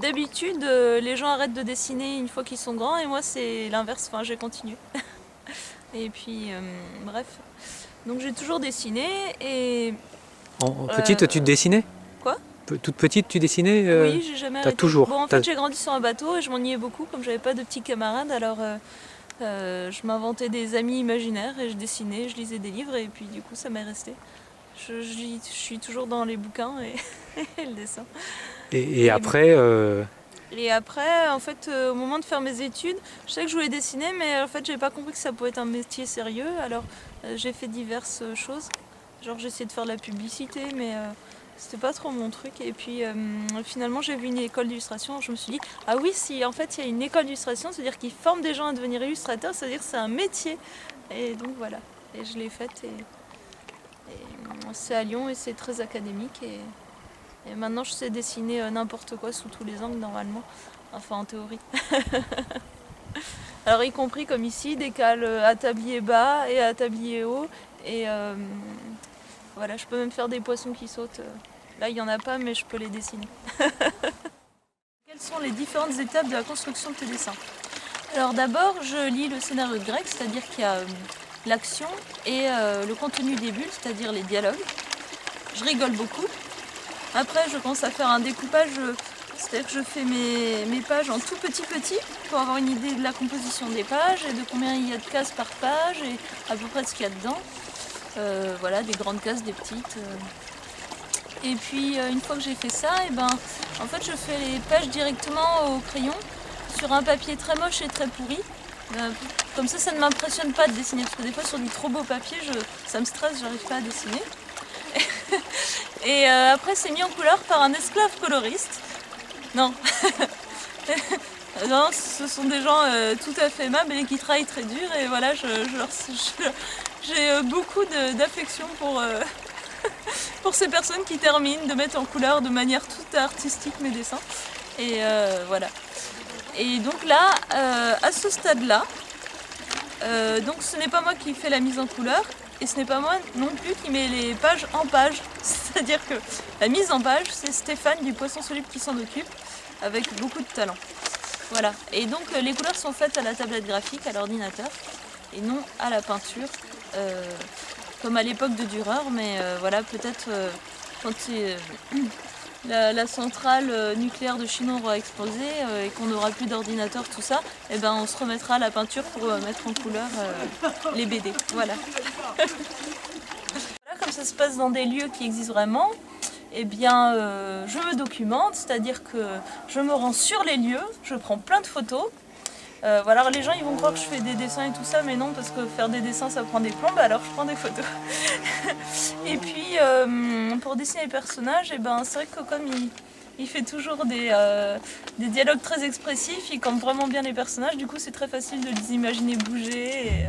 D'habitude, les gens arrêtent de dessiner une fois qu'ils sont grands et moi c'est l'inverse, enfin je continue. Et puis, bref. Donc j'ai toujours dessiné et... Petite, tu dessinais? Quoi? Toute petite, tu dessinais? Oui, j'ai jamais arrêté. Toujours? Bon, en fait, j'ai grandi sur un bateau et je m'ennuyais beaucoup, comme j'avais pas de petits camarades, alors je m'inventais des amis imaginaires et je dessinais, je lisais des livres et puis du coup ça m'est resté. Je suis toujours dans les bouquins et le dessin. Et après Et après, en fait, au moment de faire mes études, je sais que je voulais dessiner, mais en fait, j'avais pas compris que ça pouvait être un métier sérieux. Alors, j'ai fait diverses choses. Genre, j'ai essayé de faire de la publicité, mais c'était pas trop mon truc. Et puis, finalement, j'ai vu une école d'illustration. Je me suis dit, ah oui, si en fait, il y a une école d'illustration, c'est-à-dire qu'ils forment des gens à devenir illustrateurs, c'est-à-dire que c'est un métier. Et donc, voilà. Et je l'ai faite. Et c'est à Lyon et c'est très académique. Et maintenant, je sais dessiner n'importe quoi sous tous les angles, normalement. Enfin, en théorie. Alors, y compris comme ici, des cales à tablier bas et à tablier haut. Et voilà, je peux même faire des poissons qui sautent. Là, il n'y en a pas, mais je peux les dessiner. Quelles sont les différentes étapes de la construction de tes dessins? Alors d'abord, je lis le scénario grec, c'est-à-dire qu'il y a l'action et le contenu des bulles, c'est-à-dire les dialogues. Je rigole beaucoup. Après, je commence à faire un découpage, c'est-à-dire que je fais mes pages en tout petit pour avoir une idée de la composition des pages et de combien il y a de cases par page et à peu près de ce qu'il y a dedans. Voilà, des grandes cases, des petites. Et puis, une fois que j'ai fait ça, et ben, en fait, je fais les pages directement au crayon sur un papier très moche et très pourri. Comme ça ne m'impressionne pas de dessiner, parce que des fois, sur du trop beau papier, ça me stresse, j'arrive pas à dessiner. Et après, c'est mis en couleur par un esclave coloriste. Non. Non, ce sont des gens tout à fait aimables et qui travaillent très dur. Et voilà, j'ai beaucoup d'affection pour ces personnes qui terminent de mettre en couleur de manière tout artistique mes dessins. Et voilà. Et donc là, à ce stade-là, donc ce n'est pas moi qui fais la mise en couleur. Et ce n'est pas moi non plus qui met les pages en page. C'est-à-dire que la mise en page, c'est Stéphane du Poisson Soluble qui s'en occupe, avec beaucoup de talent. Voilà. Et donc les couleurs sont faites à la tablette graphique, à l'ordinateur, et non à la peinture, comme à l'époque de Dürer. Mais voilà, peut-être quand la centrale nucléaire de Chinon aura explosé et qu'on n'aura plus d'ordinateur, tout ça, et ben on se remettra à la peinture pour mettre en couleur les BD. Voilà. Voilà, comme ça se passe dans des lieux qui existent vraiment, eh bien je me documente, c'est-à-dire que je me rends sur les lieux, je prends plein de photos. Voilà, alors les gens ils vont croire que je fais des dessins et tout ça, mais non, parce que faire des dessins ça prend des plombes, alors je prends des photos. Et puis pour dessiner les personnages, et ben, c'est vrai que comme il fait toujours des dialogues très expressifs, il campe vraiment bien les personnages, du coup c'est très facile de les imaginer bouger.